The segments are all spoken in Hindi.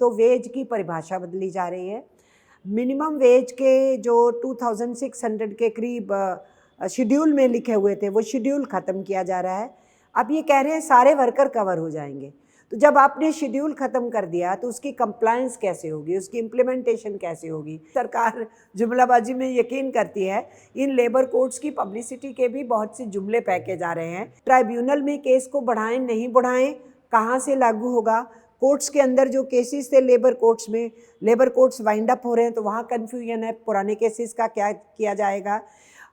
तो वेज की परिभाषा बदली जा रही है। मिनिमम वेज के जो 2600 के करीब शेड्यूल में लिखे हुए थे वो शेड्यूल ख़त्म किया जा रहा है। अब ये कह रहे हैं सारे वर्कर कवर हो जाएंगे। तो जब आपने शेड्यूल ख़त्म कर दिया तो उसकी कंप्लायंस कैसे होगी, उसकी इम्प्लीमेंटेशन कैसे होगी? सरकार जुमलाबाजी में यकीन करती है। इन लेबर कोड्स की पब्लिसिटी के भी बहुत से जुमले फेंके जा रहे हैं। ट्राइब्यूनल में केस को बढ़ाएं नहीं बढ़ाएं, कहाँ से लागू होगा? कोर्ट्स के अंदर जो केसेस थे लेबर कोर्ट्स में, लेबर कोर्ट्स वाइंड अप हो रहे हैं तो वहाँ कन्फ्यूजन है, पुराने केसेस का क्या किया जाएगा?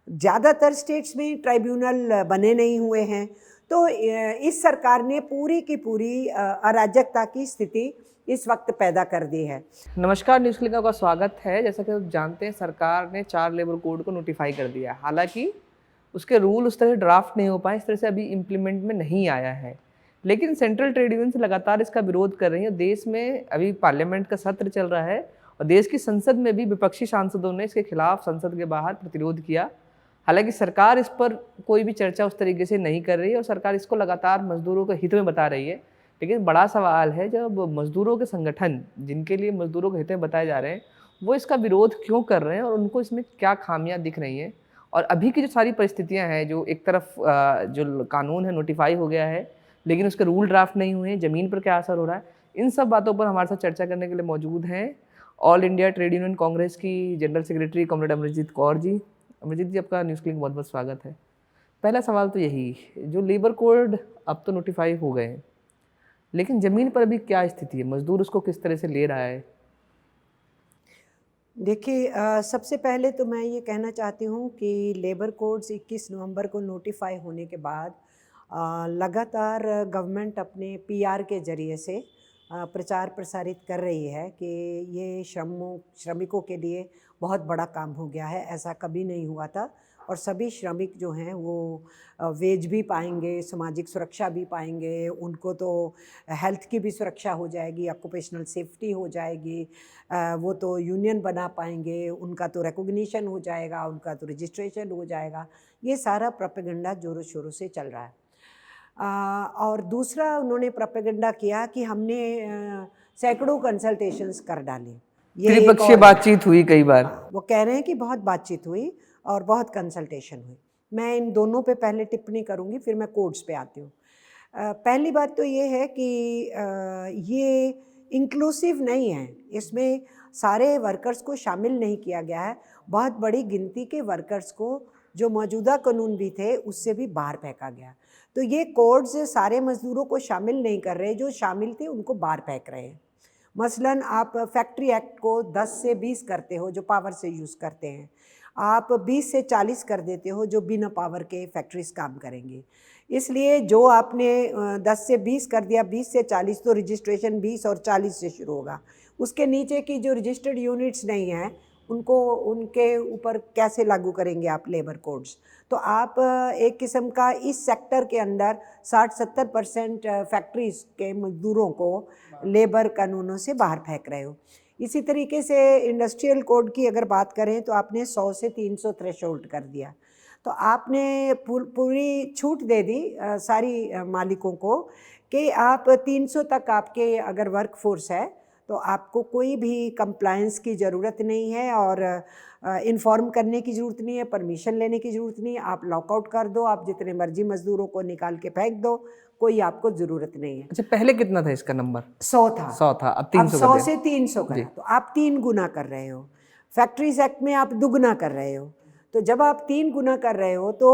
ज़्यादातर स्टेट्स में ट्राइब्यूनल बने नहीं हुए हैं। तो इस सरकार ने पूरी की पूरी अराजकता की स्थिति इस वक्त पैदा कर दी है। नमस्कार, न्यूज़ क्लिक का स्वागत है। जैसा कि आप जानते हैं, सरकार ने 4 लेबर कोड को नोटिफाई कर दिया है। हालांकि उसके रूल उस तरह से ड्राफ्ट नहीं हो पाए, इस तरह से अभी इम्प्लीमेंट में नहीं आया है। लेकिन सेंट्रल ट्रेड यूनियंस लगातार इसका विरोध कर रही है। देश में अभी पार्लियामेंट का सत्र चल रहा है और देश की संसद में भी विपक्षी सांसदों ने इसके खिलाफ संसद के बाहर प्रतिरोध किया। हालांकि सरकार इस पर कोई भी चर्चा उस तरीके से नहीं कर रही है और सरकार इसको लगातार मजदूरों के हित में बता रही है। लेकिन बड़ा सवाल है, जब मजदूरों के संगठन जिनके लिए मजदूरों के हित में बताए जा रहे हैं वो इसका विरोध क्यों कर रहे हैं और उनको इसमें क्या खामियां दिख रही हैं। और अभी की जो सारी परिस्थितियां हैं, जो एक तरफ जो कानून है नोटिफाई हो गया है लेकिन उसके रूल ड्राफ्ट नहीं हुए हैं, ज़मीन पर क्या असर हो रहा है, इन सब बातों पर हमारे साथ चर्चा करने के लिए मौजूद हैं All India Trade Union Congress की general secretary comrade Amarjeet Kaur ji. Amarjeet ji, आपका न्यूज़ क्लिक बहुत बहुत स्वागत है। पहला सवाल तो यही, जो लेबर कोड अब तो नोटिफाई हो गए हैं लेकिन ज़मीन पर अभी क्या स्थिति है, मजदूर उसको किस तरह से ले रहा है? देखिए, सबसे पहले तो मैं ये कहना चाहती हूँ कि लेबर कोड्स 21 नवंबर को नोटिफाई होने के बाद लगातार गवर्नमेंट अपने पीआर के ज़रिए से प्रचार प्रसारित कर रही है कि ये श्रमिकों के लिए बहुत बड़ा काम हो गया है। ऐसा कभी नहीं हुआ था और सभी श्रमिक जो हैं वो वेज भी पाएंगे, सामाजिक सुरक्षा भी पाएंगे, उनको तो हेल्थ की भी सुरक्षा हो जाएगी, ऑक्यूपेशनल सेफ्टी हो जाएगी, वो तो यूनियन बना पाएंगे, उनका तो रिकॉग्निशन हो जाएगा, उनका तो रजिस्ट्रेशन हो जाएगा। ये सारा प्रोपेगेंडा ज़ोरों शोरों से चल रहा है। और दूसरा उन्होंने प्रोपेगेंडा किया कि हमने सैकड़ों कंसल्टेशंस कर डाले। त्रिपक्षीय बातचीत हुई कई बार। वो कह रहे हैं कि बहुत बातचीत हुई और बहुत कंसल्टेशन हुई। मैं इन दोनों पे पहले टिप्पणी करूंगी, फिर मैं कोड्स पे आती हूँ। पहली बात तो ये है कि ये इंक्लूसिव नहीं है, इसमें सारे वर्कर्स को शामिल नहीं किया गया है। बहुत बड़ी गिनती के वर्कर्स को जो मौजूदा कानून भी थे उससे भी बाहर फेंका गया। तो ये कोड्स सारे मजदूरों को शामिल नहीं कर रहे, जो शामिल थे उनको बाहर फेंक रहे हैं। मसलन आप फैक्ट्री एक्ट को 10 से 20 करते हो जो पावर से यूज़ करते हैं, आप 20 से 40 कर देते हो जो बिना पावर के फैक्ट्रीज काम करेंगे। इसलिए जो आपने 10 से 20 कर दिया, 20 से 40, तो रजिस्ट्रेशन 20 और 40 से शुरू होगा। उसके नीचे की जो रजिस्टर्ड यूनिट्स नहीं हैं उनको, उनके ऊपर कैसे लागू करेंगे आप लेबर कोड्स? तो आप एक किस्म का इस सेक्टर के अंदर 60-70% फैक्ट्रीज के मजदूरों को लेबर कानूनों से बाहर फेंक रहे हो। इसी तरीके से इंडस्ट्रियल कोड की अगर बात करें तो आपने 100 से 300 थ्रेशोल्ड कर दिया। तो आपने पूरी छूट दे दी सारी मालिकों को कि आप 300 तक आपके अगर वर्क फोर्स है तो आपको कोई भी कंप्लायंस की ज़रूरत नहीं है और इन्फॉर्म करने की ज़रूरत नहीं है, परमिशन लेने की ज़रूरत नहीं है। आप लॉकआउट कर दो, आप जितने मर्जी मजदूरों को निकाल के फेंक दो, कोई आपको ज़रूरत नहीं है। अच्छा, पहले कितना था इसका नंबर? 100 था। 100 था, अब 300 100 से 300 करा, तो आप 3 गुना कर रहे हो। फैक्ट्रीज एक्ट में आप दुगना कर रहे हो। तो जब आप 3 गुना कर रहे हो तो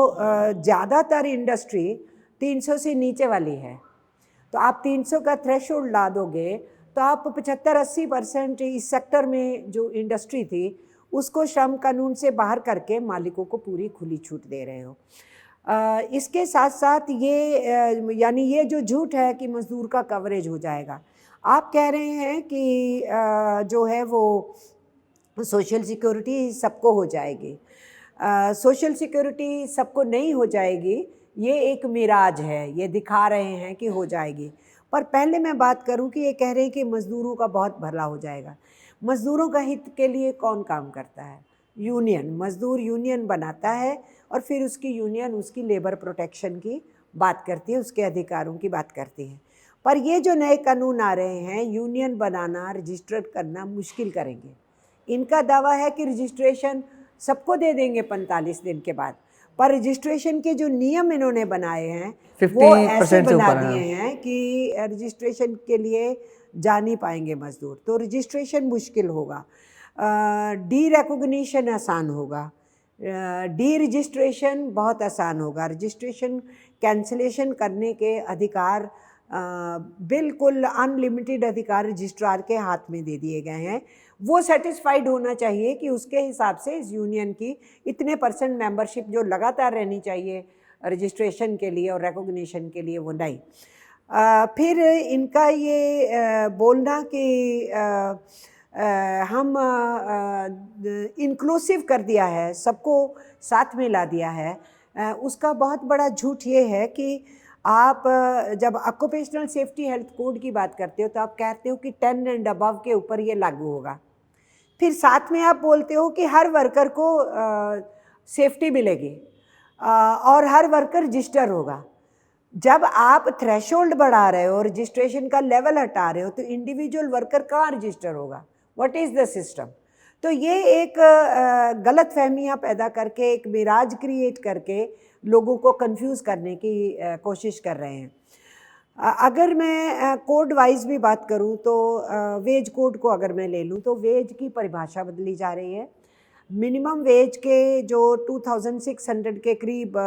ज़्यादातर इंडस्ट्री 300 से नीचे वाली है। तो आप 300 का थ्रेशोल्ड ला दोगे तो आप 75-80% इस सेक्टर में जो इंडस्ट्री थी उसको श्रम कानून से बाहर करके मालिकों को पूरी खुली छूट दे रहे हो। इसके साथ साथ ये यानी ये जो झूठ है कि मज़दूर का कवरेज हो जाएगा, आप कह रहे हैं कि जो है वो सोशल सिक्योरिटी सबको हो जाएगी। सोशल सिक्योरिटी सबको नहीं हो जाएगी, ये एक मिराज है, ये दिखा रहे हैं कि हो जाएगी। पर पहले मैं बात करूं कि ये कह रहे हैं कि मज़दूरों का बहुत भला हो जाएगा। मज़दूरों का हित के लिए कौन काम करता है? यूनियन। मज़दूर यूनियन बनाता है और फिर उसकी यूनियन उसकी लेबर प्रोटेक्शन की बात करती है, उसके अधिकारों की बात करती है। पर ये जो नए कानून आ रहे हैं, यूनियन बनाना, रजिस्टर्ड करना मुश्किल करेंगे। इनका दावा है कि रजिस्ट्रेशन सबको दे देंगे 45 दिन के बाद, पर रजिस्ट्रेशन के जो नियम इन्होंने बनाए हैं वो ऐसे 50% से बना ऊपर दिए है। हैं कि रजिस्ट्रेशन के लिए जा नहीं पाएंगे मज़दूर, तो रजिस्ट्रेशन मुश्किल होगा। डी रिकॉग्निशन आसान होगा, डी रजिस्ट्रेशन बहुत आसान होगा। रजिस्ट्रेशन कैंसिलेशन करने के अधिकार बिल्कुल अनलिमिटेड अधिकार रजिस्ट्रार के हाथ में दे दिए गए हैं। वो सेटिस्फाइड होना चाहिए कि उसके हिसाब से इस यूनियन की इतने % मेंबरशिप जो लगातार रहनी चाहिए रजिस्ट्रेशन के लिए और रिकॉग्निशन के लिए, वो नहीं। फिर इनका ये बोलना कि हम इंक्लूसिव कर दिया है, सबको साथ में ला दिया है, उसका बहुत बड़ा झूठ ये है कि आप जब ऑक्यूपेशनल सेफ्टी हेल्थ कोड की बात करते हो तो आप कहते हो कि 10 एंड अबव के ऊपर ये लागू होगा, फिर साथ में आप बोलते हो कि हर वर्कर को सेफ्टी मिलेगी और हर वर्कर रजिस्टर होगा। जब आप थ्रेशोल्ड बढ़ा रहे हो, रजिस्ट्रेशन का लेवल हटा रहे हो, तो इंडिविजुअल वर्कर कहाँ रजिस्टर होगा? What is the system? तो ये एक गलत फहमियाँ पैदा करके, एक मिराज क्रिएट करके लोगों को कंफ्यूज करने की कोशिश कर रहे हैं। अगर मैं कोड वाइज भी बात करूं तो वेज कोड को अगर मैं ले लूं तो वेज की परिभाषा बदली जा रही है। मिनिमम वेज के जो 2600 के करीब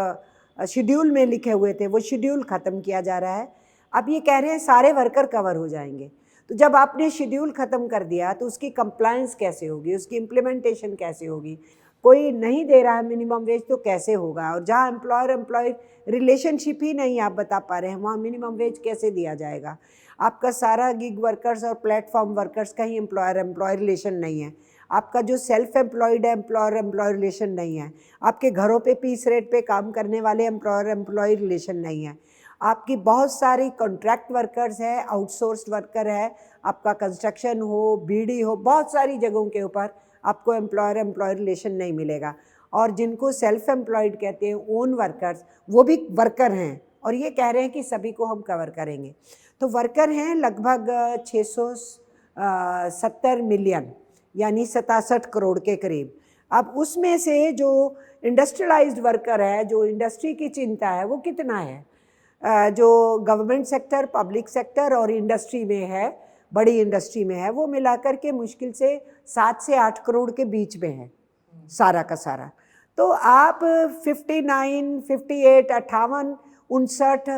शेड्यूल में लिखे हुए थे वो शेड्यूल ख़त्म किया जा रहा है। अब ये कह रहे हैं सारे वर्कर कवर हो जाएंगे। तो जब आपने शेड्यूल ख़त्म कर दिया तो उसकी कंप्लायंस कैसे होगी, उसकी इम्प्लीमेंटेशन कैसे होगी? कोई नहीं दे रहा है मिनिमम वेज तो कैसे होगा? और जहाँ एम्प्लॉयर एम्प्लॉय रिलेशनशिप ही नहीं आप बता पा रहे हैं, वहाँ मिनिमम वेज कैसे दिया जाएगा? आपका सारा गिग वर्कर्स और प्लेटफॉर्म वर्कर्स का ही एम्प्लॉयर एम्प्लॉय रिलेशन नहीं है। आपका जो सेल्फ एम्प्लॉयड है एम्प्लॉयर एम्प्लॉय रिलेशन नहीं है। आपके घरों पे पीस रेट पे काम करने वाले एम्प्लॉयर एम्प्लॉय रिलेशन नहीं है। आपकी बहुत सारी कॉन्ट्रैक्ट वर्कर्स है, आउटसोर्स्ड वर्कर है, आपका कंस्ट्रक्शन हो, बीडी हो, बहुत सारी जगहों के ऊपर आपको एम्प्लॉयर एम्प्लॉय रिलेशन नहीं मिलेगा। और जिनको सेल्फ एम्प्लॉयड कहते हैं, ओन वर्कर्स, वो भी वर्कर हैं और ये कह रहे हैं कि सभी को हम कवर करेंगे। तो वर्कर हैं लगभग 670 मिलियन यानी 67 करोड़ के करीब। अब उसमें से जो इंडस्ट्रियलाइज्ड वर्कर है, जो इंडस्ट्री की चिंता है, वो कितना है? जो गवर्नमेंट सेक्टर, पब्लिक सेक्टर और इंडस्ट्री में है, बड़ी इंडस्ट्री में है, वो मिलाकर के मुश्किल से 7 से 8 करोड़ के बीच में है सारा का सारा। तो आप 59, 58, 58, 59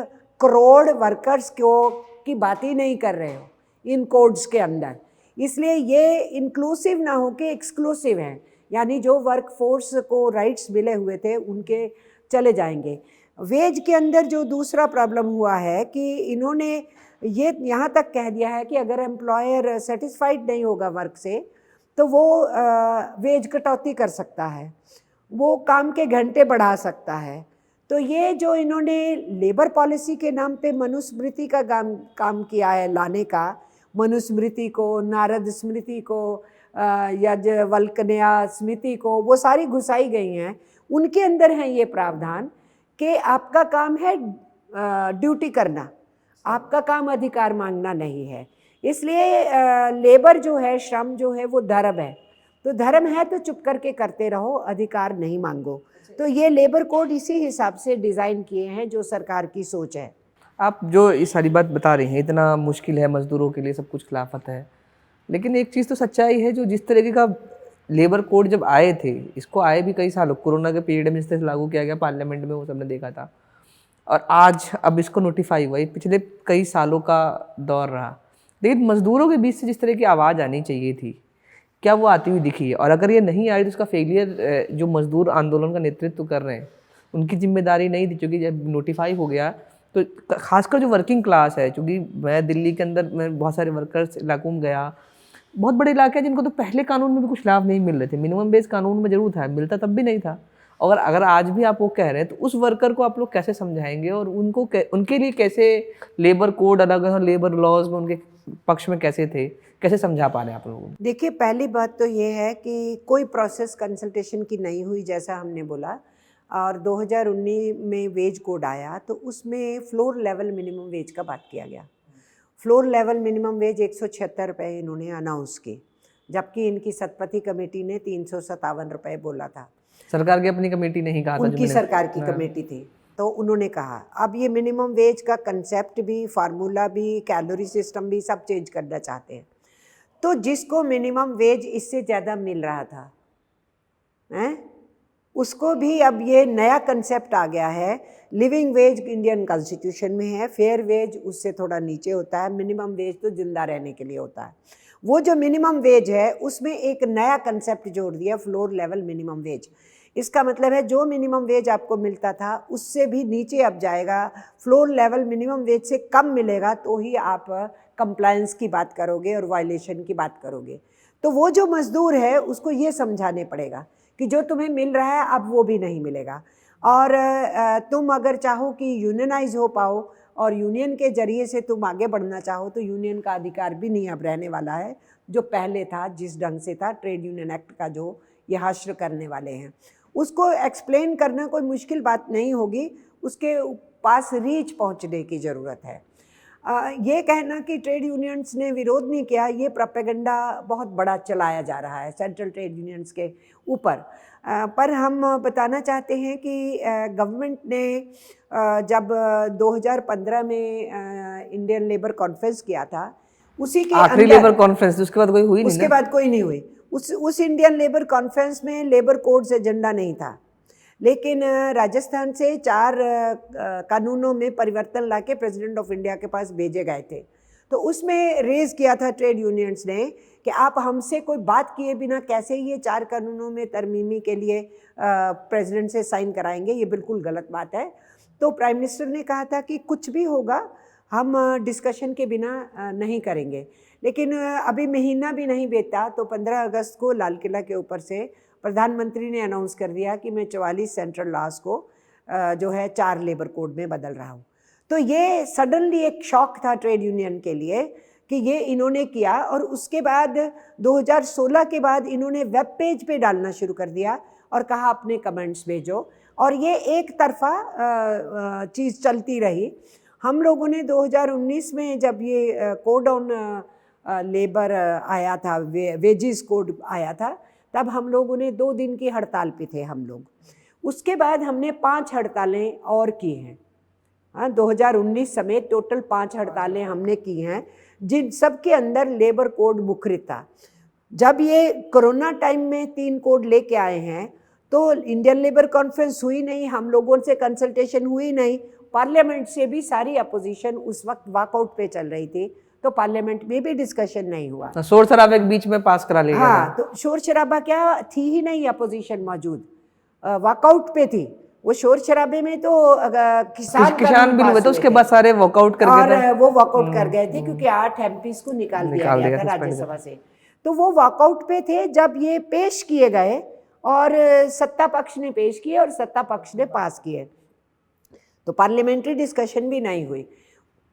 करोड़ वर्कर्स की बात ही नहीं कर रहे हो इन कोड्स के अंदर। इसलिए ये इंक्लूसिव ना हो के एक्सक्लूसिव है, यानी जो वर्क फोर्स को राइट्स मिले हुए थे उनके चले जाएंगे। वेज के अंदर जो दूसरा प्रॉब्लम हुआ है कि इन्होंने ये यहाँ तक कह दिया है कि अगर एम्प्लॉयर सेटिस्फाइड नहीं होगा वर्क से तो वो वेज कटौती कर सकता है, वो काम के घंटे बढ़ा सकता है। तो ये जो इन्होंने लेबर पॉलिसी के नाम पे मनुस्मृति का काम किया है लाने का, मनुस्मृति को, नारद स्मृति को, याज्ञवल्क्य स्मृति को, वो सारी घुसाई गई हैं। उनके अंदर हैं ये प्रावधान कि आपका काम है ड्यूटी करना, आपका काम अधिकार मांगना नहीं है। इसलिए लेबर जो है, श्रम जो है, वो धर्म है। तो धर्म है तो चुप करके करते रहो, अधिकार नहीं मांगो। तो ये लेबर कोड इसी हिसाब से डिज़ाइन किए हैं जो सरकार की सोच है। आप जो ये सारी बात बता रही हैं, इतना मुश्किल है मज़दूरों के लिए, सब कुछ खिलाफत है, लेकिन एक चीज़ तो सच्चाई है, जो जिस तरीके का लेबर कोड जब आए थे, इसको आए भी कई सालों, कोरोना के पीरियड में जिस तरह से लागू किया गया पार्लियामेंट में, वो सबने देखा था, और आज अब इसको नोटिफाई हुआ, पिछले कई सालों का दौर रहा। लेकिन मज़दूरों के बीच से जिस तरह की आवाज़ आनी चाहिए थी, क्या वो आती हुई दिखी है? और अगर ये नहीं आई तो उसका फेलियर जो मज़दूर आंदोलन का नेतृत्व कर रहे हैं उनकी जिम्मेदारी नहीं थी, क्योंकि जब नोटिफाई हो गया तो खासकर जो वर्किंग क्लास है, चूँकि मैं दिल्ली के अंदर मैं बहुत सारे वर्कर्स इलाकों में गया, बहुत बड़े इलाके हैं जिनको तो पहले कानून में भी कुछ लाभ नहीं मिल रहे थे, मिनिमम बेस कानून में जरूर था, मिलता तब भी नहीं था। और अगर आज भी आप वो कह रहे हैं तो उस वर्कर को आप लोग कैसे समझाएंगे और उनके लिए कैसे लेबर कोड अलग है, लेबर लॉज में उनके पक्ष में कैसे थे, कैसे समझा पा रहे हैं आप लोगों को? देखिए, पहली बात तो ये है कि कोई प्रोसेस कंसल्टेशन की नहीं हुई, जैसा हमने बोला। और 2019 में वेज कोड आया तो उसमें फ्लोर लेवल मिनिमम वेज का बात किया गया। फ्लोर लेवल मिनिमम वेज 176 रुपये इन्होंने अनाउंस की, जबकि इनकी शतपथी कमेटी ने 357 रुपये बोला था। सरकार की अपनी कमेटी ने ही कहा था, उनकी सरकार की कमेटी थी, तो उन्होंने कहा। अब ये मिनिमम वेज का कंसेप्ट भी, फार्मूला भी, कैलोरी सिस्टम भी सब चेंज करना चाहते हैं। तो जिसको मिनिमम वेज इससे ज़्यादा मिल रहा था उसको भी अब ये नया कंसेप्ट आ गया है। लिविंग वेज इंडियन कॉन्स्टिट्यूशन में है, फेयर वेज उससे थोड़ा नीचे होता है, मिनिमम वेज तो जिंदा रहने के लिए होता है। वो जो मिनिमम वेज है उसमें एक नया कंसेप्ट जोड़ दिया, फ्लोर लेवल मिनिमम वेज। इसका मतलब है जो मिनिमम वेज आपको मिलता था उससे भी नीचे अब जाएगा, फ्लोर लेवल मिनिमम वेज से कम मिलेगा तो ही आप कंप्लायंस की बात करोगे और वायलेशन की बात करोगे। तो वो जो मजदूर है उसको ये समझाने पड़ेगा कि जो तुम्हें मिल रहा है अब वो भी नहीं मिलेगा, और तुम अगर चाहो कि यूनियनाइज हो पाओ और यूनियन के जरिए से तुम आगे बढ़ना चाहो तो यूनियन का अधिकार भी नहीं अब रहने वाला है जो पहले था, जिस ढंग से था ट्रेड यूनियन एक्ट का जो ये हश्र करने वाले हैं। उसको एक्सप्लेन करना कोई मुश्किल बात नहीं होगी, उसके पास रीच पहुंचने की ज़रूरत है। ये कहना कि ट्रेड यूनियंस ने विरोध नहीं किया, ये प्रोपेगेंडा बहुत बड़ा चलाया जा रहा है सेंट्रल ट्रेड यूनियंस के ऊपर। पर हम बताना चाहते हैं कि गवर्नमेंट ने जब 2015 में इंडियन लेबर कॉन्फ्रेंस किया था, उसी के आखिरी अंदर लेबर कॉन्फ्रेंस, उसके बाद कोई हुई नहीं उसके ना? बाद कोई नहीं हुई। उस इंडियन लेबर कॉन्फ्रेंस में लेबर कोड्स एजेंडा नहीं था, लेकिन राजस्थान से 4 कानूनों में परिवर्तन लाके प्रेसिडेंट ऑफ इंडिया के पास भेजे गए थे। तो उसमें रेज़ किया था ट्रेड यूनियंस ने कि आप हमसे कोई बात किए बिना कैसे ये 4 कानूनों में तरमीमी के लिए प्रेसिडेंट से साइन कराएंगे, ये बिल्कुल गलत बात है। तो प्राइम मिनिस्टर ने कहा था कि कुछ भी होगा हम डिस्कशन के बिना नहीं करेंगे। लेकिन अभी महीना भी नहीं बीता तो 15 अगस्त को लाल किला के ऊपर से प्रधानमंत्री ने अनाउंस कर दिया कि मैं 44 सेंट्रल लॉज को जो है 4 लेबर कोड में बदल रहा हूँ। तो ये सडनली एक शॉक था ट्रेड यूनियन के लिए कि ये इन्होंने किया, और उसके बाद 2016 के बाद इन्होंने वेब पेज पे डालना शुरू कर दिया और कहा अपने कमेंट्स भेजो, और ये एक तरफा चीज़ चलती रही। हम लोगों ने 2019 में जब ये कोड ऑन लेबर आया था, वेजिस कोड आया था, तब हम लोगों ने 2 दिन की हड़ताल पे थे हम लोग। उसके बाद हमने 5 हड़तालें और की हैं। 2019 समेत टोटल 5 हड़तालें हमने की हैं, जिन सब के अंदर लेबर कोड मुखरित था। जब ये कोरोना टाइम में 3 कोड लेके आए हैं तो इंडियन लेबर कॉन्फ्रेंस हुई नहीं, हम लोगों से कंसल्टेशन हुई नहीं, पार्लियामेंट से भी सारी अपोजिशन उस वक्त वॉकआउट पे चल रही थी, तो पार्लियामेंट में भी डिस्कशन नहीं हुआ। शोर शराबे के बीच में पास करा लिया। हाँ, तो शोर शराबा क्या थी ही नहीं, अपोजिशन मौजूद वॉकआउट पे थी। वो शोर शराबे में तो किसान बिल हुए थे, उसके बाद सारे वॉकआउट कर गए थे। और वो वॉकआउट कर गए थे क्योंकि 8 एमपीज को निकाल दिया गया था राज्यसभा से। तो वो वॉकआउट पे थे जब ये पेश किए गए, और सत्ता पक्ष ने पेश किए और सत्ता पक्ष ने पास किए, तो पार्लियामेंट्री डिस्कशन भी नहीं हुई।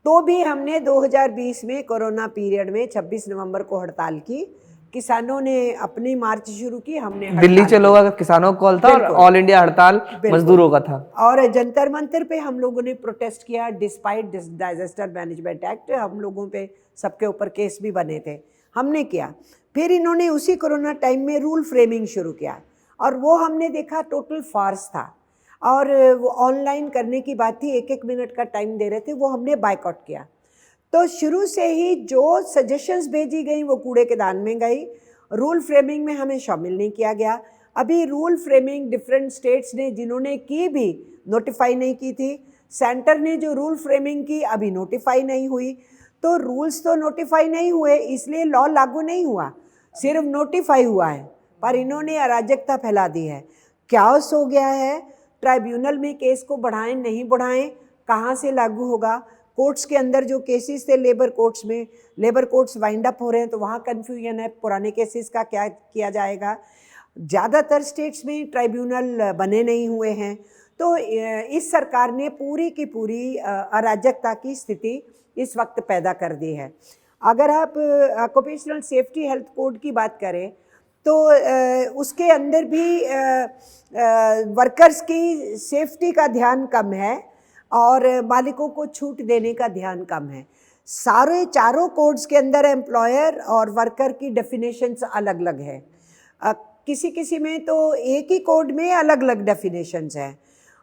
तो भी हमने 2020 में कोरोना पीरियड में 26 नवंबर को हड़ताल की। किसानों ने अपनी मार्च शुरू की, हमने दिल्ली चलो अगर किसानों का कॉल था और ऑल इंडिया हड़ताल मजदूरों का था, और जंतर मंतर पे हम लोगों ने प्रोटेस्ट किया। डिस्पाइट डिजास्टर मैनेजमेंट एक्ट, हम लोगों पे सबके ऊपर केस भी बने थे, हमने किया। फिर इन्होंने उसी कोरोना टाइम में रूल फ्रेमिंग शुरू किया, और वो हमने देखा टोटल फार्स था, और वो ऑनलाइन करने की बात थी, 1-1 मिनट का टाइम दे रहे थे, वो हमने बायकॉट किया। तो शुरू से ही जो सजेशंस भेजी गई वो कूड़े के दान में गई। रूल फ्रेमिंग में हमें शामिल नहीं किया गया। अभी रूल फ्रेमिंग डिफरेंट स्टेट्स ने जिन्होंने की भी नोटिफाई नहीं की थी, सेंटर ने जो रूल फ्रेमिंग की अभी नोटिफाई नहीं हुई। तो रूल्स तो नोटिफाई नहीं हुए इसलिए लॉ लागू नहीं हुआ, सिर्फ नोटिफाई हुआ है, पर इन्होंने अराजकता फैला दी है, क्याओस हो गया है। ट्राइब्यूनल में केस को बढ़ाएं नहीं बढ़ाएं, कहाँ से लागू होगा। कोर्ट्स के अंदर जो केसेस थे लेबर कोर्ट्स में, लेबर कोर्ट्स वाइंड अप हो रहे हैं तो वहाँ कन्फ्यूजन है, पुराने केसेस का क्या किया जाएगा। ज़्यादातर स्टेट्स में ट्राइब्यूनल बने नहीं हुए हैं। तो इस सरकार ने पूरी की पूरी अराजकता की स्थिति इस वक्त पैदा कर दी है। अगर आप ऑक्यूपेशनल सेफ्टी हेल्थ कोड की बात करें तो उसके अंदर भी वर्कर्स की सेफ्टी का ध्यान कम है और मालिकों को छूट देने का ध्यान कम है। सारे चारों कोड्स के अंदर एम्प्लॉयर और वर्कर की डेफिनेशंस अलग अलग है। किसी किसी में तो एक ही कोड में अलग अलग डेफिनेशंस हैं,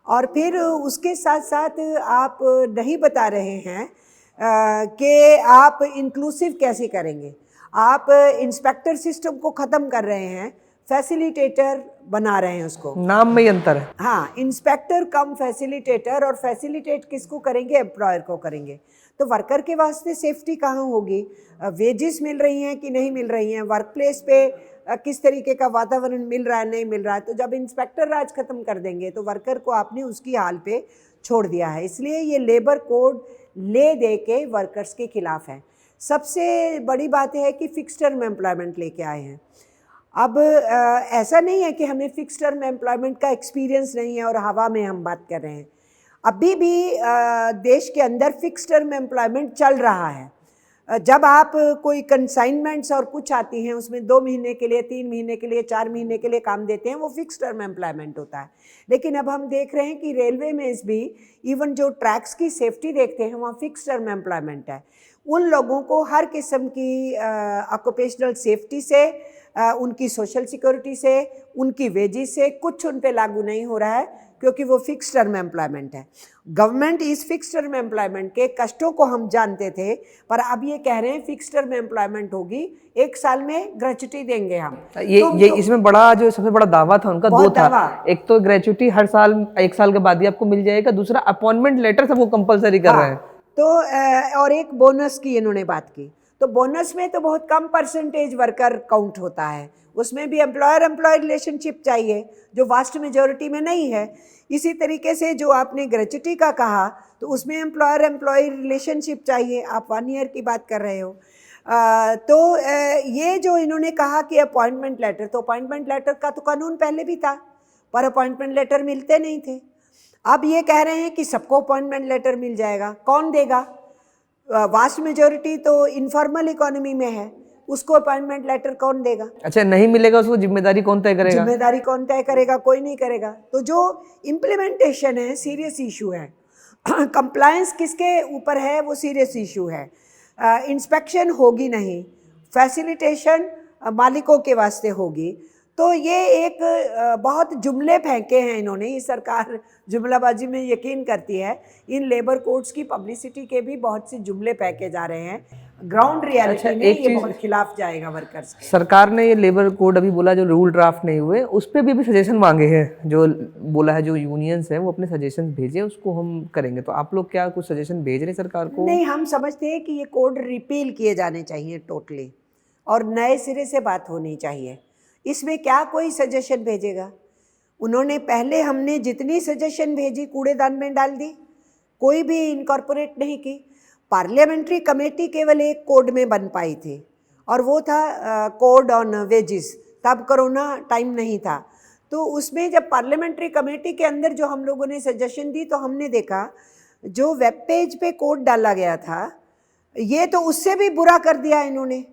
और फिर उसके साथ साथ आप नहीं बता रहे हैं कि आप इंक्लूसिव कैसे करेंगे। आप इंस्पेक्टर सिस्टम को ख़त्म कर रहे हैं, फैसिलिटेटर बना रहे हैं उसको। नाम में ही अंतर है। हाँ, इंस्पेक्टर कम फैसिलिटेटर, और फैसिलिटेट किसको करेंगे? एम्प्लॉयर को करेंगे। तो वर्कर के वास्ते सेफ्टी कहाँ होगी? वेजेस मिल रही हैं कि नहीं मिल रही हैं? वर्क प्लेस पे किस तरीके का वातावरण मिल रहा है, नहीं मिल रहा है? तो जब इंस्पेक्टर राज ख़त्म कर देंगे तो वर्कर को आपने उसकी हाल पे छोड़ दिया है। इसलिए ये लेबर कोड ले दे के वर्कर्स के खिलाफ है। सबसे बड़ी बात है कि फिक्स टर्म एम्प्लॉयमेंट लेके आए हैं। अब ऐसा नहीं है कि हमें फिक्स टर्म एम्प्लॉयमेंट का एक्सपीरियंस नहीं है और हवा में हम बात कर रहे हैं। अभी भी देश के अंदर फिक्स टर्म एम्प्लॉयमेंट चल रहा है। जब आप कोई कंसाइनमेंट्स और कुछ आती हैं, उसमें 2 महीने के लिए, 3 महीने के लिए, 4 महीने के लिए काम देते हैं, वो फिक्स टर्म एम्प्लॉयमेंट होता है। लेकिन अब हम देख रहे हैं कि रेलवे में भी इवन जो ट्रैक्स की सेफ्टी देखते हैं, वहाँ फिक्स टर्म एम्प्लॉयमेंट है। उन लोगों को हर किस्म की ऑक्यूपेशनल सेफ्टी से, उनकी सोशल सिक्योरिटी से, उनकी वेजेस से कुछ उन पे लागू नहीं हो रहा है, क्योंकि वो फिक्स टर्म एम्प्लॉयमेंट है। गवर्नमेंट इस फिक्स टर्म एम्प्लॉयमेंट के कष्टों को हम जानते थे, पर अब ये कह रहे हैं फिक्स टर्म एम्प्लॉयमेंट होगी, 1 साल में ग्रेच्युटी देंगे हम। ये इसमें बड़ा जो सबसे बड़ा दावा था उनका, 2 था। एक तो ग्रेच्युटी हर साल 1 साल के बाद ही आपको मिल जाएगा, दूसरा अपॉइंटमेंट लेटर सबको कंपलसरी कर रहे हैं। तो और एक बोनस की इन्होंने बात की। तो बोनस में तो बहुत कम परसेंटेज वर्कर काउंट होता है, उसमें भी एम्प्लॉयर एम्प्लॉय रिलेशनशिप चाहिए, जो वास्ट मेजॉरिटी में नहीं है। इसी तरीके से जो आपने ग्रेच्युटी का कहा, तो उसमें एम्प्लॉयर एम्प्लॉय रिलेशनशिप चाहिए। आप 1 ईयर की बात कर रहे हो। ये जो इन्होंने कहा कि अपॉइंटमेंट लेटर, तो अपॉइंटमेंट लेटर का तो कानून पहले भी था, पर अपॉइंटमेंट लेटर मिलते नहीं थे। अब ये कह रहे हैं कि सबको अपॉइंटमेंट लेटर मिल जाएगा। कौन देगा? वास्ट मेजॉरिटी तो इनफॉर्मल इकोनॉमी में है, उसको अपॉइंटमेंट लेटर कौन देगा? अच्छा, नहीं मिलेगा उसको जिम्मेदारी कौन तय करेगा? जिम्मेदारी कौन तय करेगा? कोई नहीं करेगा। तो जो इम्प्लीमेंटेशन है, सीरियस इशू है। कंप्लायंस किसके ऊपर है? वो सीरियस इशू है। इंस्पेक्शन होगी नहीं, फैसिलिटेशन मालिकों के वास्ते होगी। तो ये एक बहुत जुमले फेंके हैं इन्होंने। ये सरकार जुमलाबाजी में यकीन करती है। इन लेबर कोड्स की पब्लिसिटी के भी बहुत से जुमले फेंके जा रहे हैं। ग्राउंड रियलिटी में ये बहुत खिलाफ जाएगा वर्कर्स के। सरकार ने ये लेबर कोड अभी बोला, जो रूल ड्राफ्ट नहीं हुए उस पर भी सजेशन मांगे हैं। जो बोला है, जो यूनियंस हैं वो अपने सजेशन भेजे, उसको हम करेंगे। तो आप लोग क्या कुछ सजेशन भेज रहे हैं सरकार को? नहीं, हम समझते हैं कि ये कोड रिपील किए जाने चाहिए टोटली, और नए सिरे से बात होनी चाहिए। इसमें क्या कोई सजेशन भेजेगा? उन्होंने पहले, हमने जितनी सजेशन भेजी कूड़ेदान में डाल दी, कोई भी इनकॉर्पोरेट नहीं की। पार्लियामेंट्री कमेटी केवल एक कोड में बन पाई थी, और वो था कोड ऑन वेजेस। तब कोरोना टाइम नहीं था, तो उसमें जब पार्लियामेंट्री कमेटी के अंदर जो हम लोगों ने सजेशन दी, तो हमने देखा जो वेब पेज पे कोड डाला गया था, ये तो उससे भी बुरा कर दिया इन्होंने।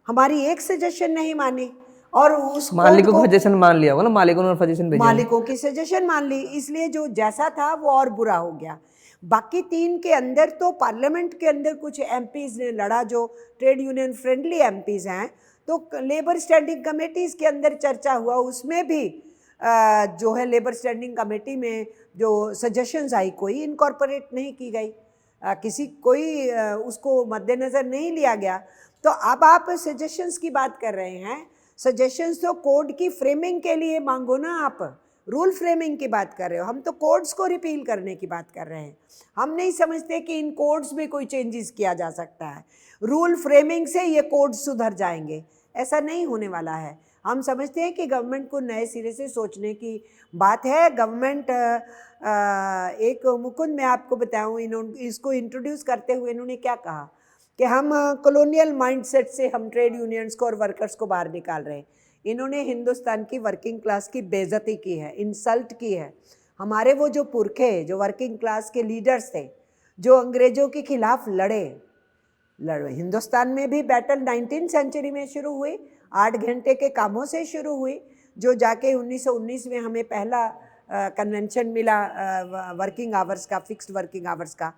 हमारी एक सजेशन नहीं मानी, और उस मालिकों को सजेशन मान लिया ना, मालिकों ने सजेशन भेजा, मालिकों की सजेशन मान ली, इसलिए जो जैसा था वो और बुरा हो गया। बाकी 3 के अंदर तो पार्लियामेंट के अंदर कुछ एमपीज ने लड़ा, जो ट्रेड यूनियन फ्रेंडली एमपीज हैं। तो लेबर स्टैंडिंग कमेटीज के अंदर चर्चा हुआ, उसमें भी जो है लेबर स्टैंडिंग कमेटी में जो सजेशंस आई, कोई इनकॉर्पोरेट नहीं की गई, कोई उसको मद्देनज़र नहीं लिया गया। तो अब आप सजेशंस की बात कर रहे हैं। सजेशंस तो कोड की फ्रेमिंग के लिए मांगो ना, आप रूल फ्रेमिंग की बात कर रहे हो। हम तो कोड्स को रिपील करने की बात कर रहे हैं। हम नहीं समझते कि इन कोड्स में कोई चेंजेस किया जा सकता है। रूल फ्रेमिंग से ये कोड्स सुधर जाएंगे, ऐसा नहीं होने वाला है। हम समझते हैं कि गवर्नमेंट को नए सिरे से सोचने की बात है। गवर्नमेंट एक मुकुंद, मैं आपको बताऊं, इसको इंट्रोड्यूस करते हुए इन्होंने क्या कहा कि हम कॉलोनियल माइंडसेट से हम ट्रेड यूनियंस को और वर्कर्स को बाहर निकाल रहे हैं। इन्होंने हिंदुस्तान की वर्किंग क्लास की बेइज्जती की है, इंसल्ट की है। हमारे वो जो पुरखे, जो वर्किंग क्लास के लीडर्स थे, जो अंग्रेज़ों के खिलाफ लड़े, हिंदुस्तान में भी बैटल 19वीं सेंचुरी में शुरू हुई, 8 घंटे के कामों से शुरू हुई, जो जाके 1919 में हमें पहला कन्वेंशन मिला वर्किंग आवर्स का, फिक्स्ड वर्किंग आवर्स का।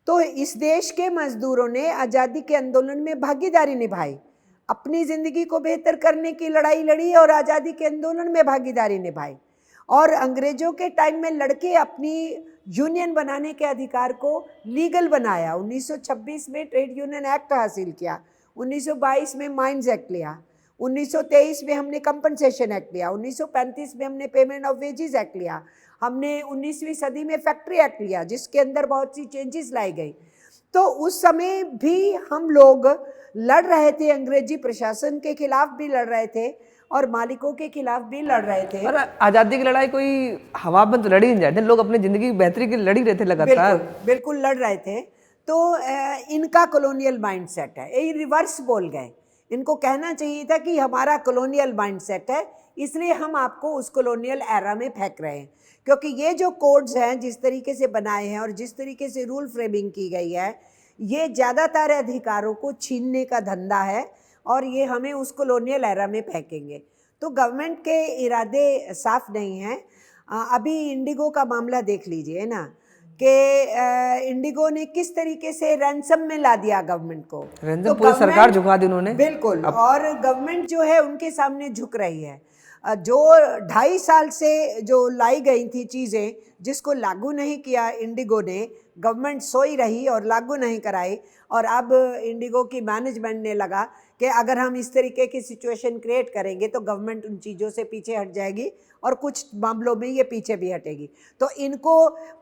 तो इस देश के मजदूरों ने आज़ादी के आंदोलन में भागीदारी निभाई, अपनी ज़िंदगी को बेहतर करने की लड़ाई लड़ी और आज़ादी के आंदोलन में भागीदारी निभाई। और अंग्रेज़ों के टाइम में लड़के अपनी यूनियन बनाने के अधिकार को लीगल बनाया। 1926 में ट्रेड यूनियन एक्ट हासिल किया, 1922 में माइंस एक्ट लिया, 1923 में हमने कंपनसेशन एक्ट लिया, 1935 में हमने पेमेंट ऑफ वेजेस एक्ट लिया, हमने 19वीं सदी में फैक्ट्री एक्ट लिया जिसके अंदर बहुत सी चेंजेस लाई गई। तो उस समय भी हम लोग लड़ रहे थे, अंग्रेजी प्रशासन के खिलाफ भी लड़ रहे थे और मालिकों के खिलाफ भी लड़ रहे थे। और आज़ादी की लड़ाई कोई हवा में तो लड़ी नहीं जाते, लोग अपनी ज़िंदगी की बेहतरी के लिए लड़ी रहे थे लगातार। बिल्कुल लड़ रहे थे। तो इनका कॉलोनियल माइंडसेट है, ये रिवर्स बोल गए। इनको कहना चाहिए था कि हमारा कॉलोनियल माइंडसेट है, इसलिए हम आपको उस कॉलोनियल एरा में फेंक रहे हैं। क्योंकि ये जो कोड्स हैं जिस तरीके से बनाए हैं और जिस तरीके से रूल फ्रेमिंग की गई है, ये ज़्यादातर अधिकारों को छीनने का धंधा है और ये हमें उस कॉलोनियल एरा में फेंकेंगे। तो गवर्नमेंट के इरादे साफ नहीं हैं। अभी इंडिगो का मामला देख लीजिए ना कि इंडिगो ने किस तरीके से रैंसम में ला दिया गवर्नमेंट को। तो पूरी सरकार झुका दी उन्होंने। बिल्कुल। और गवर्नमेंट जो है उनके सामने झुक रही है। जो 2.5 साल से जो लाई गई थी चीज़ें जिसको लागू नहीं किया इंडिगो ने, गवर्नमेंट सोई रही और लागू नहीं कराई। और अब इंडिगो की मैनेजमेंट ने लगा कि अगर हम इस तरीके की सिचुएशन क्रिएट करेंगे तो गवर्नमेंट उन चीज़ों से पीछे हट जाएगी और कुछ मामलों में ये पीछे भी हटेगी। तो इनको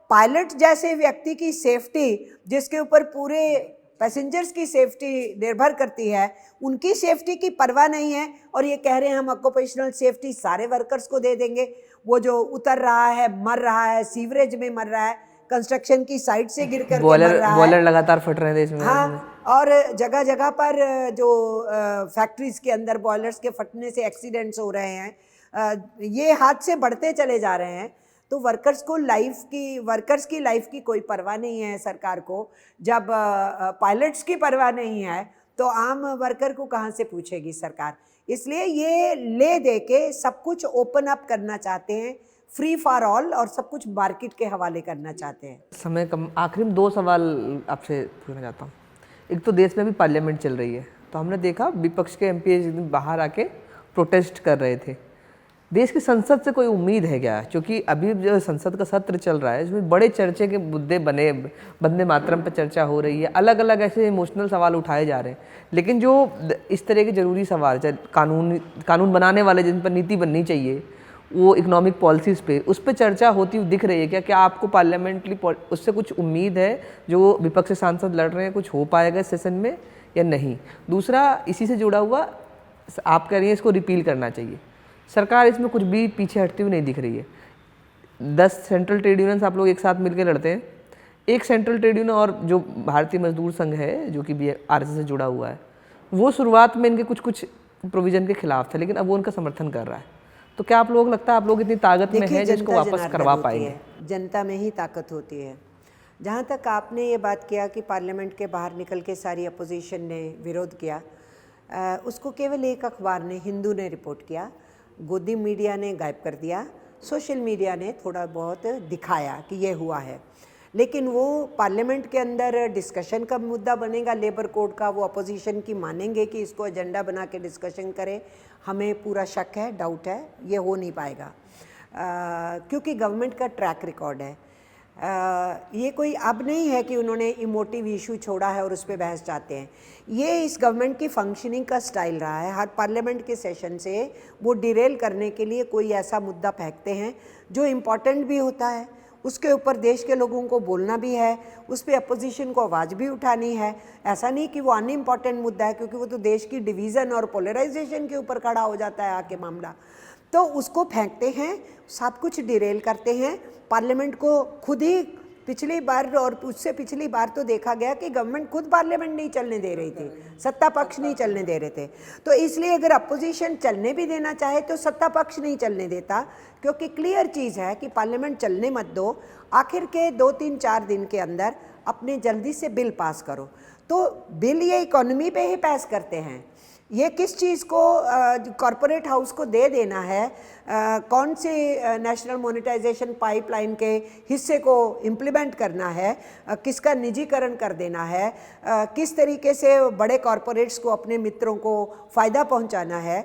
पायलट जैसे व्यक्ति की सेफ्टी, जिसके ऊपर पूरे पैसेंजर्स की सेफ्टी निर्भर करती है, उनकी सेफ्टी की परवाह नहीं है और ये कह रहे हैं हम ऑक्यूपेशनल सेफ्टी सारे वर्कर्स को दे देंगे। वो जो उतर रहा है, मर रहा है, सीवरेज में मर रहा है, कंस्ट्रक्शन की साइड से गिर कर मर रहा है, बॉयलर लगातार फट रहे हैं देश में। हाँ, और जगह जगह पर जो फैक्ट्रीज के अंदर बॉयलर्स के फटने से एक्सीडेंट्स हो रहे हैं, ये हादसे बढ़ते चले जा रहे हैं। तो वर्कर्स की लाइफ की कोई परवाह नहीं है सरकार को। जब पायलट्स की परवाह नहीं है तो आम वर्कर को कहाँ से पूछेगी सरकार। इसलिए ये ले दे के सब कुछ ओपन अप करना चाहते हैं, फ्री फॉर ऑल, और सब कुछ मार्केट के हवाले करना चाहते हैं। समय कम, आखिर में 2 सवाल आपसे पूछना चाहता हूँ। एक तो देश में भी पार्लियामेंट चल रही है, तो हमने देखा विपक्ष के एमपी बाहर आके प्रोटेस्ट कर रहे थे। देश की संसद से कोई उम्मीद है क्या? क्योंकि अभी जो संसद का सत्र चल रहा है इसमें बड़े चर्चे के मुद्दे बने, वंदे मातरम पर चर्चा हो रही है, अलग अलग ऐसे इमोशनल सवाल उठाए जा रहे हैं। लेकिन जो इस तरह के ज़रूरी सवाल, कानून बनाने वाले जिन पर नीति बननी चाहिए, वो इकोनॉमिक पॉलिसीज़ पे, उस पर चर्चा होती हुई दिख रही है क्या? क्या आपको पार्लियामेंट्री उससे कुछ उम्मीद है? जो विपक्ष से सांसद लड़ रहे हैं, कुछ हो पाएगा इस सेशन में या नहीं? दूसरा, इसी से जुड़ा हुआ, आप कह रही हैं इसको रिपील करना चाहिए, सरकार इसमें कुछ भी पीछे हटती हुई नहीं दिख रही है। 10 सेंट्रल ट्रेड यूनियंस आप लोग एक साथ मिलकर लड़ते हैं। एक सेंट्रल ट्रेड यूनियन और जो भारतीय मजदूर संघ है, जो कि BRS से जुड़ा हुआ है, वो शुरुआत में इनके कुछ प्रोविज़न के खिलाफ था, लेकिन अब वो उनका समर्थन कर रहा है। तो क्या आप लोग लगता है आप लोग इतनी ताकत में हैं जिसको वापस करवा पाएंगे? जनता में ही ताकत होती है। जहाँ तक आपने ये बात किया कि पार्लियामेंट के बाहर निकल के सारी अपोजिशन ने विरोध किया, उसको केवल एक अखबार ने, हिंदू ने रिपोर्ट किया, गोदी मीडिया ने गायब कर दिया, सोशल मीडिया ने थोड़ा बहुत दिखाया कि ये हुआ है। लेकिन वो पार्लियामेंट के अंदर डिस्कशन का मुद्दा बनेगा लेबर कोड का, वो अपोजिशन की मानेंगे कि इसको एजेंडा बना के डिस्कशन करें, हमें पूरा शक है, डाउट है, ये हो नहीं पाएगा। क्योंकि गवर्नमेंट का ट्रैक रिकॉर्ड है। ये कोई अब नहीं है कि उन्होंने इमोटिव इशू छोड़ा है और उस पर बहस चाहते हैं। ये इस गवर्नमेंट की फंक्शनिंग का स्टाइल रहा है। हर पार्लियामेंट के सेशन से वो डिरेल करने के लिए कोई ऐसा मुद्दा फेंकते हैं जो इम्पॉर्टेंट भी होता है, उसके ऊपर देश के लोगों को बोलना भी है, उस पर अपोजिशन को आवाज़ भी उठानी है। ऐसा नहीं कि वो अनइम्पॉर्टेंट मुद्दा है, क्योंकि वो तो देश की डिवीज़न और पोलराइजेशन के ऊपर खड़ा हो जाता है आके मामला। तो उसको फेंकते हैं, सब कुछ डिरेल करते हैं। पार्लियामेंट को खुद ही पिछली बार और उससे पिछली बार तो देखा गया कि गवर्नमेंट खुद पार्लियामेंट नहीं चलने दे रही थी, सत्ता पक्ष नहीं चलने दे रहे थे। तो इसलिए अगर अपोजिशन चलने भी देना चाहे तो सत्ता पक्ष नहीं चलने देता, क्योंकि क्लियर चीज़ है कि पार्लियामेंट चलने मत दो, आखिर के 2-3-4 दिन के अंदर अपने जल्दी से बिल पास करो। तो बिल ये इकोनॉमी पे ही पास करते हैं, ये किस चीज़ को कॉरपोरेट हाउस को दे देना है, कौन सी नेशनल मोनेटाइजेशन पाइपलाइन के हिस्से को इम्प्लीमेंट करना है, किसका निजीकरण कर देना है, किस तरीके से बड़े कॉरपोरेट्स को अपने मित्रों को फ़ायदा पहुंचाना है,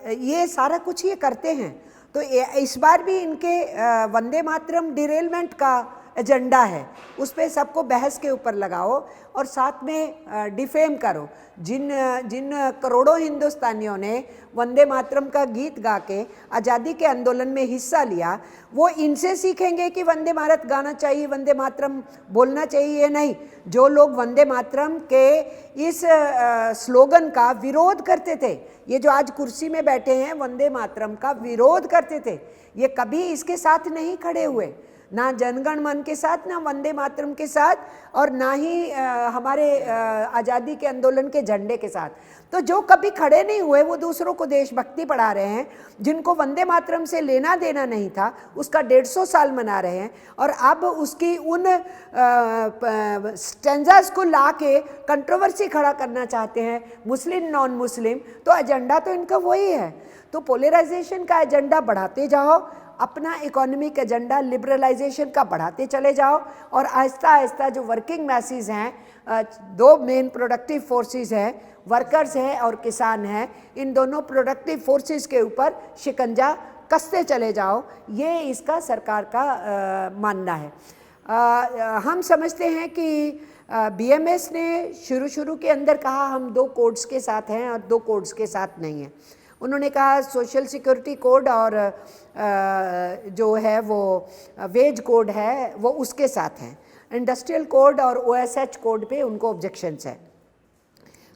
ये सारा कुछ ये करते हैं। तो इस बार भी इनके वंदे मातरम डिरेलमेंट का एजेंडा है, उस पर सबको बहस के ऊपर लगाओ और साथ में डिफेम करो। जिन करोड़ों हिंदुस्तानियों ने वंदे मातरम का गीत गा के आज़ादी के आंदोलन में हिस्सा लिया, वो इनसे सीखेंगे कि वंदे भारत गाना चाहिए, वंदे मातरम बोलना चाहिए। नहीं, जो लोग वंदे मातरम के इस स्लोगन का विरोध करते थे, ये जो आज कुर्सी में बैठे हैं वंदे मातरम का विरोध करते थे, ये कभी इसके साथ नहीं खड़े हुए, ना जनगण मन के साथ, ना वंदे मातरम के साथ, और ना ही हमारे आज़ादी के आंदोलन के झंडे के साथ। तो जो कभी खड़े नहीं हुए वो दूसरों को देशभक्ति पढ़ा रहे हैं। जिनको वंदे मातरम से लेना देना नहीं था उसका 150 साल मना रहे हैं, और अब उसकी उन स्टेंजास को ला के कंट्रोवर्सी खड़ा करना चाहते हैं, मुस्लिम नॉन मुस्लिम। तो एजेंडा तो इनका वही है। तो पोलराइजेशन का एजेंडा बढ़ाते जाओ, अपना इकोनॉमिक एजेंडा लिबरलाइजेशन का बढ़ाते चले जाओ, और आहिस्ता आहिस्ता जो वर्किंग मैसेज हैं, दो मेन प्रोडक्टिव फोर्सेस हैं, वर्कर्स हैं और किसान हैं, इन दोनों प्रोडक्टिव फोर्सेस के ऊपर शिकंजा कसते चले जाओ। ये इसका सरकार का मानना है। हम समझते हैं कि बीएमएस ने शुरू के अंदर कहा हम 2 कोड्स के साथ हैं और 2 कोड्स के साथ नहीं हैं। उन्होंने कहा सोशल सिक्योरिटी कोड और जो है वो वेज कोड है वो उसके साथ हैं, इंडस्ट्रियल कोड और ओएसएच कोड पे उनको ऑब्जेक्शंस है।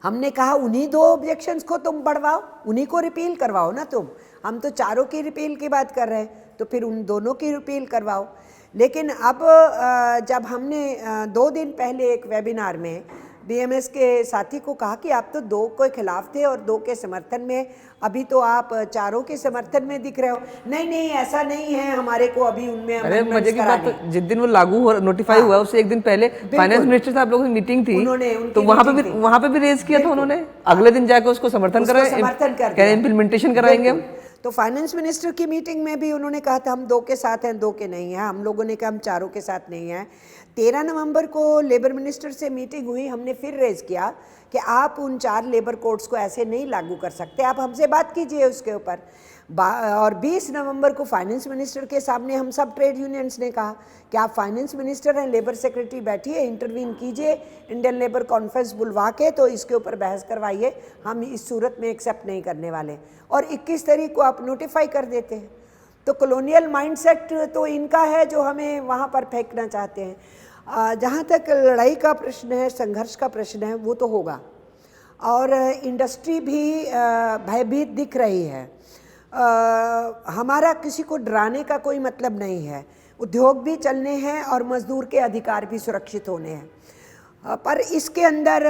हमने कहा उन्हीं 2 ऑब्जेक्शंस को तुम बढ़वाओ, उन्हीं को रिपील करवाओ ना तुम। हम तो चारों की रिपील की बात कर रहे हैं, तो फिर उन दोनों की रिपील करवाओ। लेकिन अब जब हमने 2 दिन पहले एक वेबिनार में बीएमएस के साथी को कहा कि आप तो 2 के खिलाफ थे और 2 के समर्थन में, अभी तो आप चारों के समर्थन में दिख रहे हो। नहीं ऐसा नहीं है, हमारे को अभी उनमें अरे मजे की बात, तो जिस दिन वो लागू हो नोटिफाई हुआ उससे एक दिन पहले फाइनेंस मिनिस्टर साहब लोगों की मीटिंग थी, तो वहाँ पे भी रेज किया था उन्होंने। अगले दिन जाकर उसको समर्थन कराया, इम्प्लीमेंटेशन कराएंगे हम। तो फाइनेंस मिनिस्टर की मीटिंग में भी उन्होंने कहा था हम 2 के साथ हैं, 2 के नहीं हैं। हम लोगों ने कहा हम चारों के साथ नहीं हैं। 13 नवंबर को लेबर मिनिस्टर से मीटिंग हुई, हमने फिर रेज किया कि आप उन 4 लेबर कोड्स को ऐसे नहीं लागू कर सकते, आप हमसे बात कीजिए उसके ऊपर। और 20 नवंबर को फाइनेंस मिनिस्टर के सामने हम सब ट्रेड यूनियंस ने कहा कि आप फाइनेंस मिनिस्टर हैं, लेबर सेक्रेटरी बैठिए, इंटरवीन कीजिए, इंडियन लेबर कॉन्फ्रेंस बुलवा के तो इसके ऊपर बहस करवाइए, हम इस सूरत में एक्सेप्ट नहीं करने वाले। और 21 तारीख को आप नोटिफाई कर देते हैं। तो कॉलोनियल माइंडसेट तो इनका है जो हमें वहाँ पर फेंकना चाहते हैं। जहाँ तक लड़ाई का प्रश्न है, संघर्ष का प्रश्न है, वो तो होगा। और इंडस्ट्री भी भयभीत दिख रही है। हमारा किसी को डराने का कोई मतलब नहीं है। उद्योग भी चलने हैं और मजदूर के अधिकार भी सुरक्षित होने हैं। पर इसके अंदर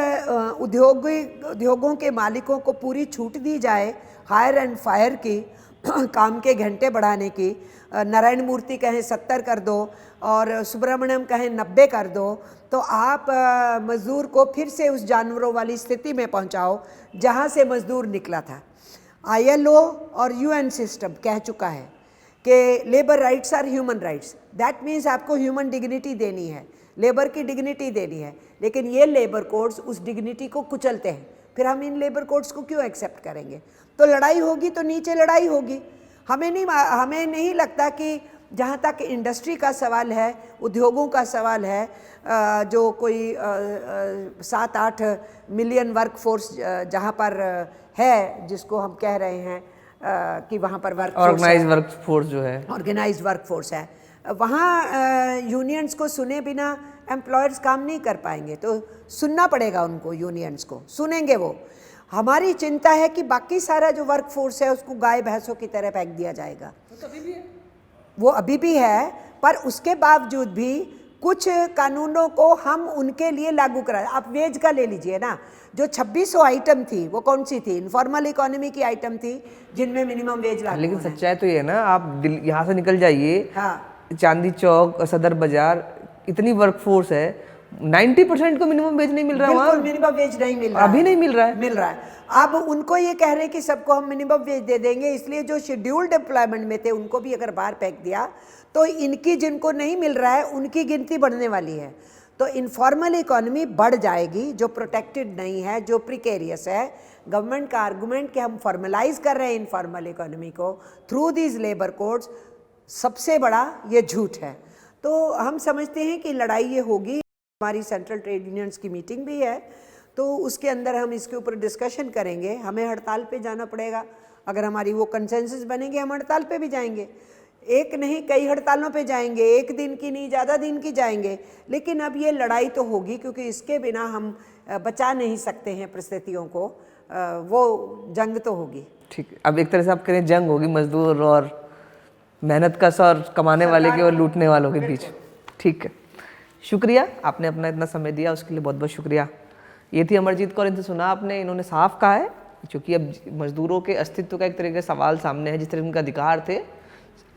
उद्योगों के मालिकों को पूरी छूट दी जाए हायर एंड फायर की, काम के घंटे बढ़ाने की। नारायण मूर्ति कहें 70 कर दो और सुब्रमण्यम कहें 90 कर दो, तो आप मज़दूर को फिर से उस जानवरों वाली स्थिति में पहुंचाओ जहां से मज़दूर निकला था। ILO और UN सिस्टम कह चुका है कि labour rights are human rights. That means आपको ह्यूमन डिग्निटी देनी है, लेबर की डिग्निटी देनी है। लेकिन ये लेबर कोड्स उस डिग्निटी को कुचलते हैं। फिर हम इन लेबर कोड्स को क्यों एक्सेप्ट करेंगे? तो लड़ाई होगी तो नीचे लड़ाई होगी। हमें नहीं लगता कि जहाँ तक इंडस्ट्री का सवाल है, उद्योगों का सवाल है, जो कोई 7-8 मिलियन वर्क फोर्स जहाँ पर है, जिसको हम कह रहे हैं कि वहाँ पर ऑर्गेनाइज वर्क फोर्स जो है, ऑर्गेनाइज वर्क फोर्स है, वहाँ यूनियंस को सुने बिना एम्प्लॉयर्स काम नहीं कर पाएंगे। तो सुनना पड़ेगा उनको, यूनियंस को सुनेंगे वो। हमारी चिंता है कि बाकी सारा जो वर्क फोर्स है उसको गाय भैंसों की तरह फेंक दिया जाएगा। वो अभी भी है, पर उसके बावजूद भी कुछ कानूनों को हम उनके लिए लागू करा। आप वेज का ले लीजिए ना, जो 2600 आइटम थी वो कौन सी थी? इनफॉर्मल इकोनॉमी की आइटम थी जिनमें मिनिमम वेज लागू। लेकिन सच्चाई तो ये ना, आप यहाँ से निकल जाइए, हाँ, चांदी चौक, सदर बाजार, इतनी वर्क फोर्स है, 90% को मिनिमम वेज नहीं मिल रहा। बिल्कुल मिनिमम वेज नहीं मिल रहा, अभी नहीं मिल रहा है। मिल रहा है। अब उनको ये कह रहे हैं कि सबको हम मिनिमम वेज दे देंगे, इसलिए जो शेड्यूल्ड एम्प्लॉयमेंट में थे उनको भी अगर बाहर फेंक दिया तो इनकी जिनको नहीं मिल रहा है उनकी गिनती बढ़ने वाली है। तो इनफॉर्मल इकोनॉमी बढ़ जाएगी, जो प्रोटेक्टेड नहीं है, जो प्रिकेरियस है। गवर्नमेंट का आर्गूमेंट कि हम फॉर्मलाइज कर रहे हैं इनफॉर्मल इकोनॉमी को थ्रू दीज लेबर कोड्स, सबसे बड़ा ये झूठ है। तो हम समझते हैं कि लड़ाई ये होगी। हमारी सेंट्रल ट्रेड यूनियंस की मीटिंग भी है, तो उसके अंदर हम इसके ऊपर डिस्कशन करेंगे। हमें हड़ताल पे जाना पड़ेगा, अगर हमारी वो कंसेंसस बनेंगे हम हड़ताल पे भी जाएंगे। एक नहीं कई हड़तालों पे जाएंगे, एक दिन की नहीं ज़्यादा दिन की जाएंगे, लेकिन अब ये लड़ाई तो होगी, क्योंकि इसके बिना हम बचा नहीं सकते हैं परिस्थितियों को। वो जंग तो होगी। ठीक है, अब एक तरह से आप करें जंग होगी मजदूर और मेहनतकश और कमाने वाले के और लूटने वालों के बीच। ठीक है, शुक्रिया, आपने अपना इतना समय दिया उसके लिए बहुत बहुत शुक्रिया। ये थी अमरजीत कौर, इनसे सुना आपने, इन्होंने साफ कहा है क्योंकि अब मजदूरों के अस्तित्व का एक तरीके से सवाल सामने है। जिस तरह उनका अधिकार थे,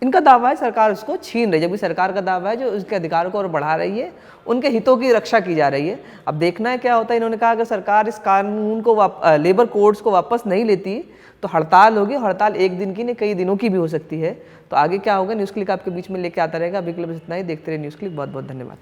इनका दावा है सरकार उसको छीन रही है, जबकि सरकार का दावा है जो उसके अधिकार को और बढ़ा रही है, उनके हितों की रक्षा की जा रही है। अब देखना है क्या होता है। इन्होंने कहा कि सरकार इस कानून को लेबर कोड्स को वापस नहीं लेती तो हड़ताल होगी। हड़ताल एक दिन की नहीं कई दिनों की भी हो सकती है। तो आगे क्या होगा, न्यूज़ क्लिक आपके बीच में लेके आता रहेगा। अभी के लिए बस इतना ही। देखते रहे न्यूज़ क्लिक। बहुत बहुत धन्यवाद।